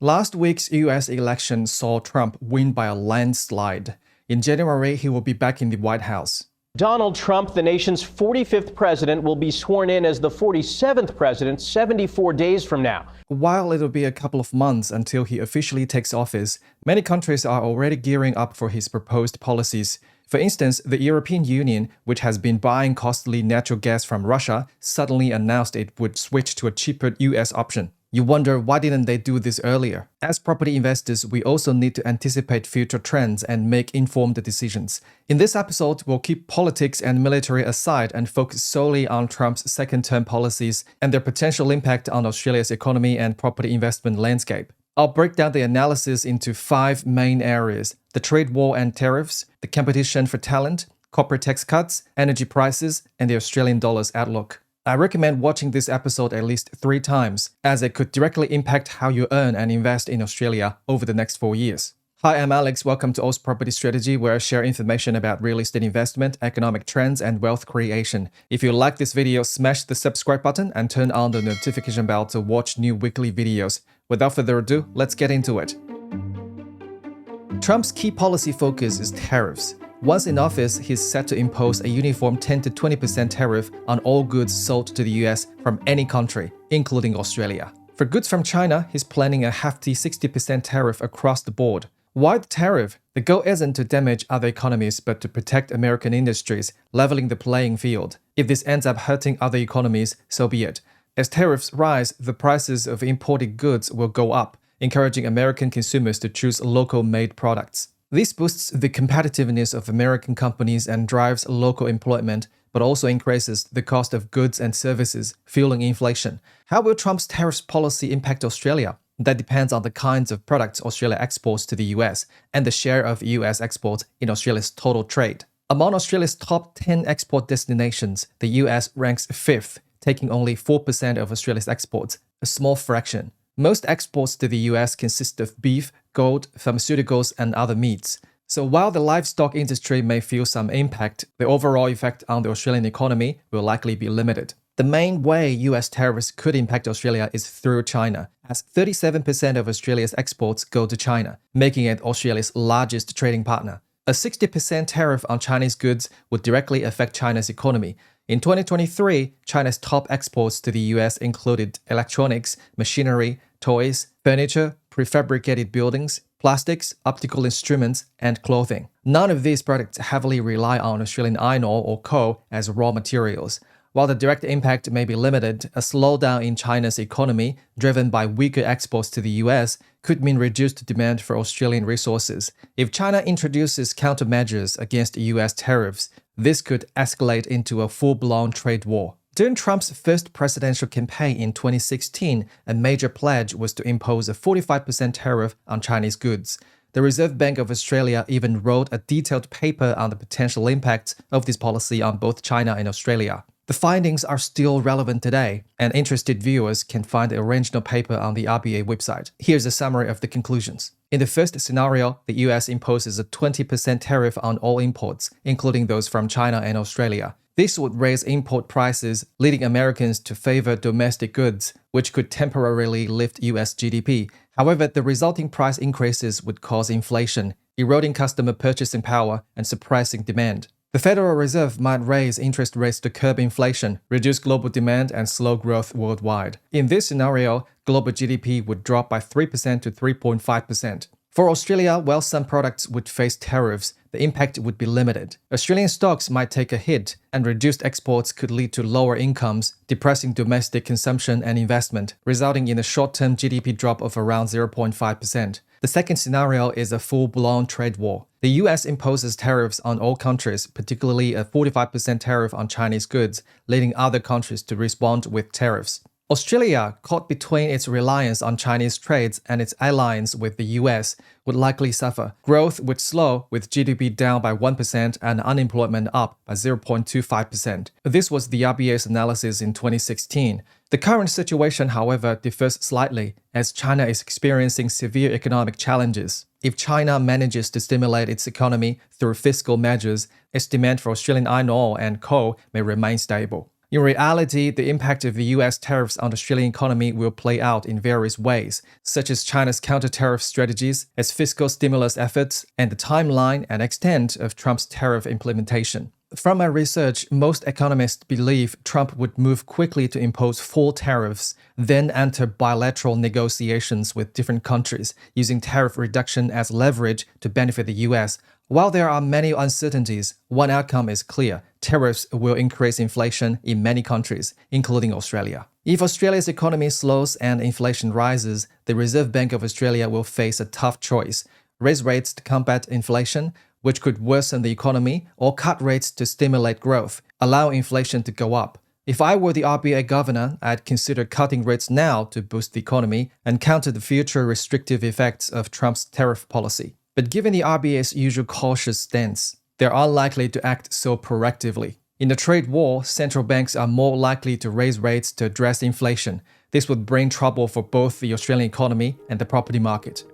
Last week's US election saw Trump win by a landslide. In January, he will be back in the White House. Donald Trump, the nation's 45th president, will be sworn in as the 47th president 74 days from now. While it'll be a couple of months until he officially takes office, many countries are already gearing up for his proposed policies. For instance, the European Union, which has been buying costly natural gas from Russia, suddenly announced it would switch to a cheaper US option. You wonder, why didn't they do this earlier? As property investors, we also need to anticipate future trends and make informed decisions. In this episode, we'll keep politics and military aside and focus solely on Trump's second-term policies and their potential impact on Australia's economy and property investment landscape. I'll break down the analysis into 5 main areas: the trade war and tariffs, the competition for talent, corporate tax cuts, energy prices, and the Australian dollar's outlook. I recommend watching this episode at least 3 times, as it could directly impact how you earn and invest in Australia over the next 4 years. Hi, I'm Alex. Welcome to Oz Property Strategy, where I share information about real estate investment, economic trends, and wealth creation. If you like this video, smash the subscribe button and turn on the notification bell to watch new weekly videos. Without further ado, let's get into it. Trump's key policy focus is tariffs. Once in office, he's set to impose a uniform 10 to 20% tariff on all goods sold to the US from any country, including Australia. For goods from China, he's planning a hefty 60% tariff across the board. Why the tariff? The goal isn't to damage other economies, but to protect American industries, leveling the playing field. If this ends up hurting other economies, so be it. As tariffs rise, the prices of imported goods will go up, encouraging American consumers to choose local-made products. This boosts the competitiveness of American companies and drives local employment, but also increases the cost of goods and services, fueling inflation. How will Trump's tariffs policy impact Australia? That depends on the kinds of products Australia exports to the US and the share of US exports in Australia's total trade. Among Australia's top 10 export destinations, the US ranks 5th, taking only 4% of Australia's exports, a small fraction. Most exports to the US consist of beef, gold, pharmaceuticals, and other meats. So while the livestock industry may feel some impact, the overall effect on the Australian economy will likely be limited. The main way US tariffs could impact Australia is through China, as 37% of Australia's exports go to China, making it Australia's largest trading partner. A 60% tariff on Chinese goods would directly affect China's economy. In 2023, China's top exports to the US included electronics, machinery, toys, furniture, prefabricated buildings, plastics, optical instruments, and clothing. None of these products heavily rely on Australian iron ore or coal as raw materials. While the direct impact may be limited, a slowdown in China's economy, driven by weaker exports to the US, could mean reduced demand for Australian resources. If China introduces countermeasures against US tariffs, this could escalate into a full-blown trade war. During Trump's first presidential campaign in 2016, a major pledge was to impose a 45% tariff on Chinese goods. The Reserve Bank of Australia even wrote a detailed paper on the potential impacts of this policy on both China and Australia. The findings are still relevant today, and interested viewers can find the original paper on the RBA website. Here's a summary of the conclusions. In the first scenario, the US imposes a 20% tariff on all imports, including those from China and Australia. This would raise import prices, leading Americans to favor domestic goods, which could temporarily lift US GDP. However, the resulting price increases would cause inflation, eroding customer purchasing power and suppressing demand. The Federal Reserve might raise interest rates to curb inflation, reduce global demand, and slow growth worldwide. In this scenario, global GDP would drop by 3% to 3.5%. For Australia, while some products would face tariffs, the impact would be limited. Australian stocks might take a hit, and reduced exports could lead to lower incomes, depressing domestic consumption and investment, resulting in a short-term GDP drop of around 0.5%. The second scenario is a full-blown trade war. The US imposes tariffs on all countries, particularly a 45% tariff on Chinese goods, leading other countries to respond with tariffs. Australia, caught between its reliance on Chinese trades and its alliance with the US, would likely suffer. Growth would slow, with GDP down by 1% and unemployment up by 0.25%. This was the RBA's analysis in 2016. The current situation, however, differs slightly, as China is experiencing severe economic challenges. If China manages to stimulate its economy through fiscal measures, its demand for Australian iron ore and coal may remain stable. In reality, the impact of the US tariffs on the Australian economy will play out in various ways, such as China's counter-tariff strategies, its fiscal stimulus efforts, and the timeline and extent of Trump's tariff implementation. From my research, most economists believe Trump would move quickly to impose full tariffs, then enter bilateral negotiations with different countries, using tariff reduction as leverage to benefit the US. While there are many uncertainties, one outcome is clear. Tariffs will increase inflation in many countries, including Australia. If Australia's economy slows and inflation rises, the Reserve Bank of Australia will face a tough choice: raise rates to combat inflation, which could worsen the economy, or cut rates to stimulate growth, allow inflation to go up. If I were the RBA governor, I'd consider cutting rates now to boost the economy and counter the future restrictive effects of Trump's tariff policy. But given the RBA's usual cautious stance, they're unlikely to act so proactively. In the trade war, central banks are more likely to raise rates to address inflation. This would bring trouble for both the Australian economy and the property market.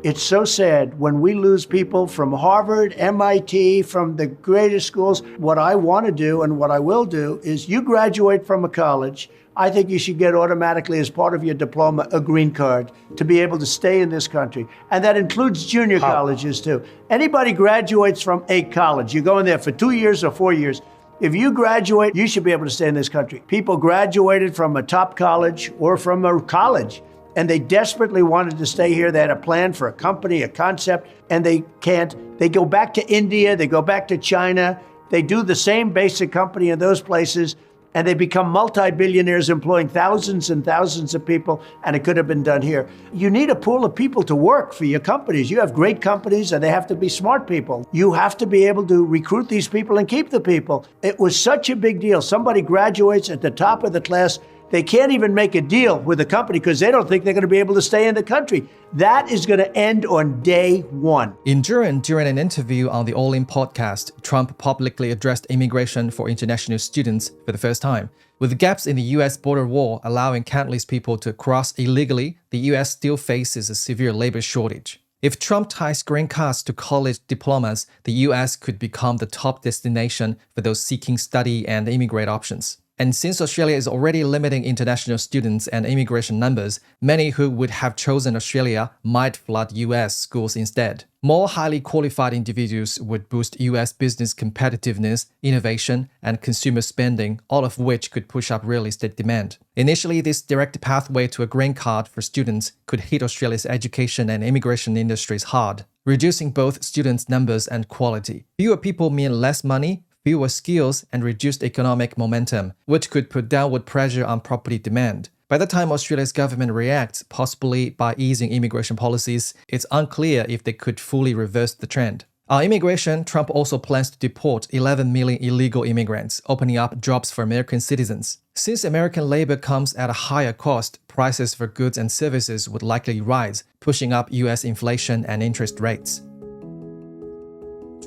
It's so sad when we lose people from Harvard, MIT, from the greatest schools. What I want to do and what I will do is you graduate from a college, I think you should get automatically as part of your diploma a green card to be able to stay in this country. And that includes junior colleges too. Anybody graduates from a college, you go in there for 2 years or 4 years. If you graduate, you should be able to stay in this country. People graduated from a top college or from a college, and they desperately wanted to stay here. They had a plan for a company, a concept, and they can't. They go back to India, they go back to China, they do the same basic company in those places, and they become multi-billionaires employing thousands and thousands of people, and it could have been done here. You need a pool of people to work for your companies. You have great companies, and they have to be smart people. You have to be able to recruit these people and keep the people. It was such a big deal. Somebody graduates at the top of the class, they can't even make a deal with the company because they don't think they're going to be able to stay in the country. That is going to end on day one. In June, during an interview on the All In podcast, Trump publicly addressed immigration for international students for the first time. With gaps in the US border wall allowing countless people to cross illegally, the US still faces a severe labor shortage. If Trump ties green cards to college diplomas, the US could become the top destination for those seeking study and immigrate options. And since Australia is already limiting international students and immigration numbers, many who would have chosen Australia might flood US schools instead. More highly qualified individuals would boost US business competitiveness, innovation, and consumer spending, all of which could push up real estate demand. Initially, this direct pathway to a green card for students could hit Australia's education and immigration industries hard, reducing both students' numbers and quality. Fewer people mean less money, fewer skills, and reduced economic momentum, which could put downward pressure on property demand. By the time Australia's government reacts, possibly by easing immigration policies, it's unclear if they could fully reverse the trend. On immigration, Trump also plans to deport 11 million illegal immigrants, opening up jobs for American citizens. Since American labor comes at a higher cost, prices for goods and services would likely rise, pushing up US inflation and interest rates.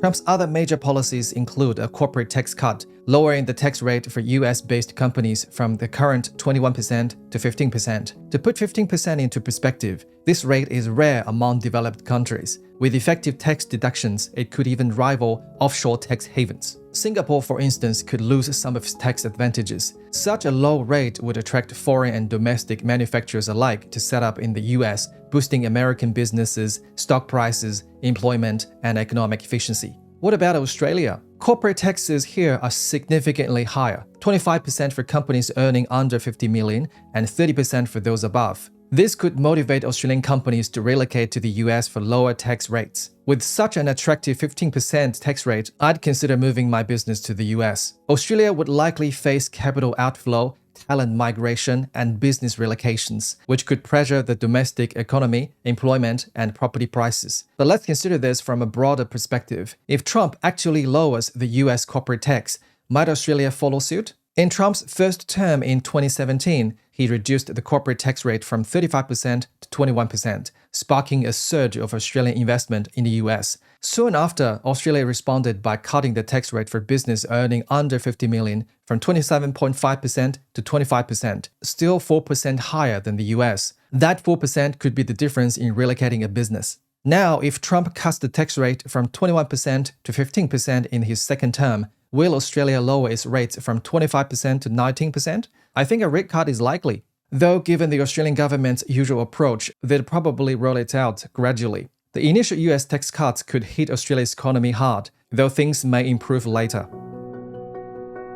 Trump's other major policies include a corporate tax cut, lowering the tax rate for US-based companies from the current 21% to 15%. To put 15% into perspective, this rate is rare among developed countries. With effective tax deductions, it could even rival offshore tax havens. Singapore, for instance, could lose some of its tax advantages. Such a low rate would attract foreign and domestic manufacturers alike to set up in the US, boosting American businesses, stock prices, employment, and economic efficiency. What about Australia? Corporate taxes here are significantly higher, 25% for companies earning under 50 million and 30% for those above. This could motivate Australian companies to relocate to the US for lower tax rates. With such an attractive 15% tax rate, I'd consider moving my business to the US. Australia would likely face capital outflow, talent migration, and business relocations, which could pressure the domestic economy, employment, and property prices. But let's consider this from a broader perspective. If Trump actually lowers the US corporate tax, might Australia follow suit? In Trump's first term in 2017, he reduced the corporate tax rate from 35% to 21%, sparking a surge of Australian investment in the US. Soon after, Australia responded by cutting the tax rate for business earning under 50 million from 27.5% to 25%, still 4% higher than the US. That 4% could be the difference in relocating a business. Now, if Trump cuts the tax rate from 21% to 15% in his second term, will Australia lower its rates from 25% to 19%? I think a rate cut is likely. Though given the Australian government's usual approach, they'd probably roll it out gradually. The initial US tax cuts could hit Australia's economy hard, though things may improve later.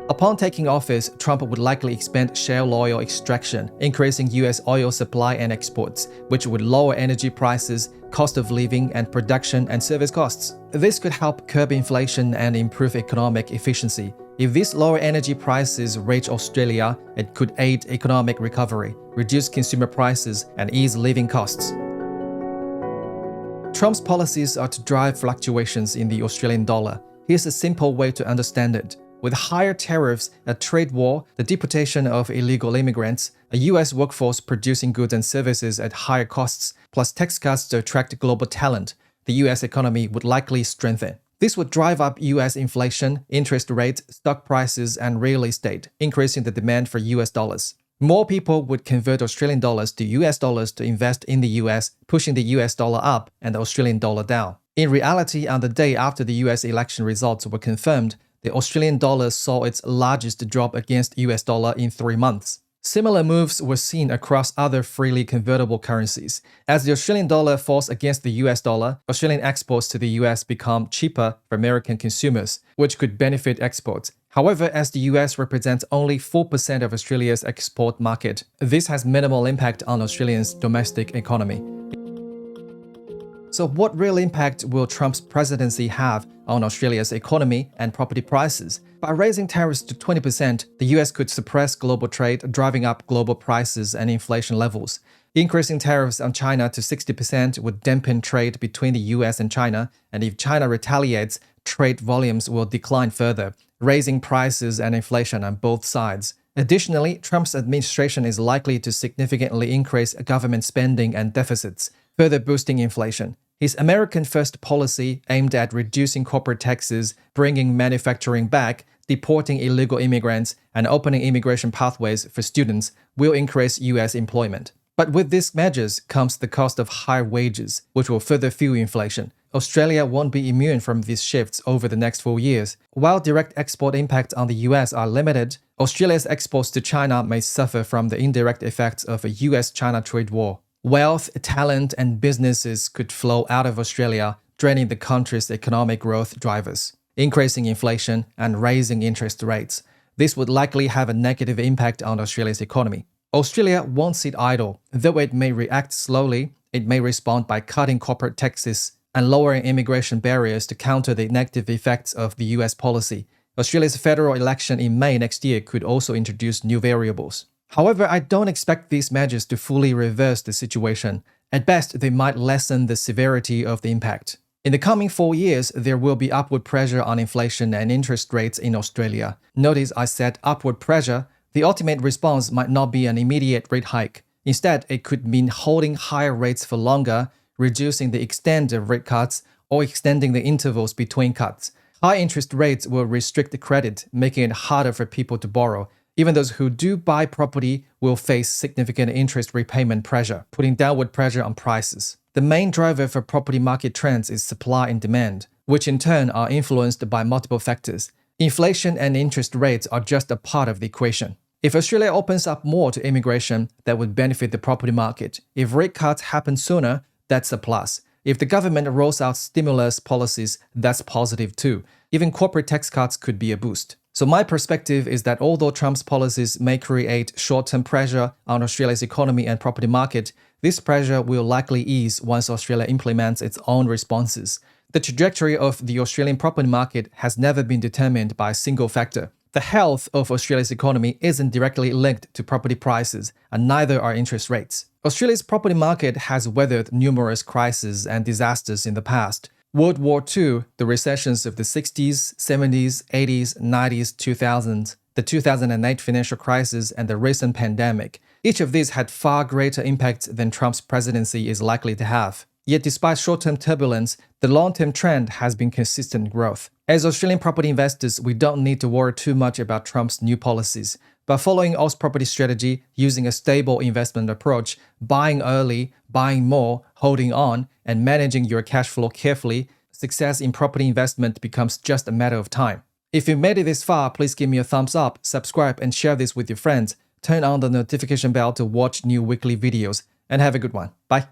Upon taking office, Trump would likely expand shale oil extraction, increasing US oil supply and exports, which would lower energy prices, cost of living, and production and service costs. This could help curb inflation and improve economic efficiency. If these lower energy prices reach Australia, it could aid economic recovery, reduce consumer prices, and ease living costs. Trump's policies are to drive fluctuations in the Australian dollar. Here's a simple way to understand it. With higher tariffs, a trade war, the deportation of illegal immigrants, a US workforce producing goods and services at higher costs, plus tax cuts to attract global talent, the US economy would likely strengthen. This would drive up US inflation, interest rates, stock prices, and real estate, increasing the demand for US dollars. More people would convert Australian dollars to US dollars to invest in the US, pushing the US dollar up and the Australian dollar down. In reality, on the day after the US election results were confirmed, the Australian dollar saw its largest drop against US dollar in 3 months. Similar moves were seen across other freely convertible currencies. As the Australian dollar falls against the US dollar, Australian exports to the US become cheaper for American consumers, which could benefit exports. However, as the US represents only 4% of Australia's export market, this has minimal impact on Australians' domestic economy. So what real impact will Trump's presidency have on Australia's economy and property prices? By raising tariffs to 20%, the US could suppress global trade, driving up global prices and inflation levels. Increasing tariffs on China to 60% would dampen trade between the US and China, and if China retaliates, trade volumes will decline further, raising prices and inflation on both sides. Additionally, Trump's administration is likely to significantly increase government spending and deficits, further boosting inflation. His American First policy, aimed at reducing corporate taxes, bringing manufacturing back, deporting illegal immigrants, and opening immigration pathways for students, will increase US employment. But with these measures comes the cost of higher wages, which will further fuel inflation. Australia won't be immune from these shifts over the next 4 years. While direct export impacts on the US are limited, Australia's exports to China may suffer from the indirect effects of a US-China trade war. Wealth, talent, and businesses could flow out of Australia, draining the country's economic growth drivers, increasing inflation, and raising interest rates. This would likely have a negative impact on Australia's economy. Australia won't sit idle. Though it may react slowly, it may respond by cutting corporate taxes and lowering immigration barriers to counter the negative effects of the US policy. Australia's federal election in May next year could also introduce new variables. However, I don't expect these measures to fully reverse the situation. At best, they might lessen the severity of the impact. In the coming 4 years, there will be upward pressure on inflation and interest rates in Australia. Notice I said upward pressure. The ultimate response might not be an immediate rate hike. Instead, it could mean holding higher rates for longer, reducing the extent of rate cuts, or extending the intervals between cuts. High interest rates will restrict credit, making it harder for people to borrow. Even those who do buy property will face significant interest repayment pressure, putting downward pressure on prices. The main driver for property market trends is supply and demand, which in turn are influenced by multiple factors. Inflation and interest rates are just a part of the equation. If Australia opens up more to immigration, that would benefit the property market. If rate cuts happen sooner, that's a plus. If the government rolls out stimulus policies, that's positive too. Even corporate tax cuts could be a boost. So my perspective is that although Trump's policies may create short-term pressure on Australia's economy and property market, this pressure will likely ease once Australia implements its own responses. The trajectory of the Australian property market has never been determined by a single factor. The health of Australia's economy isn't directly linked to property prices, and neither are interest rates. Australia's property market has weathered numerous crises and disasters in the past. World War II, the recessions of the 60s, 70s, 80s, 90s, 2000s, the 2008 financial crisis, and the recent pandemic. Each of these had far greater impacts than Trump's presidency is likely to have. Yet despite short-term turbulence, the long-term trend has been consistent growth. As Australian property investors, we don't need to worry too much about Trump's new policies. By following Aus property strategy, using a stable investment approach, buying early, buying more, holding on, and managing your cash flow carefully, success in property investment becomes just a matter of time. If you made it this far, please give me a thumbs up, subscribe, and share this with your friends. Turn on the notification bell to watch new weekly videos. And have a good one. Bye.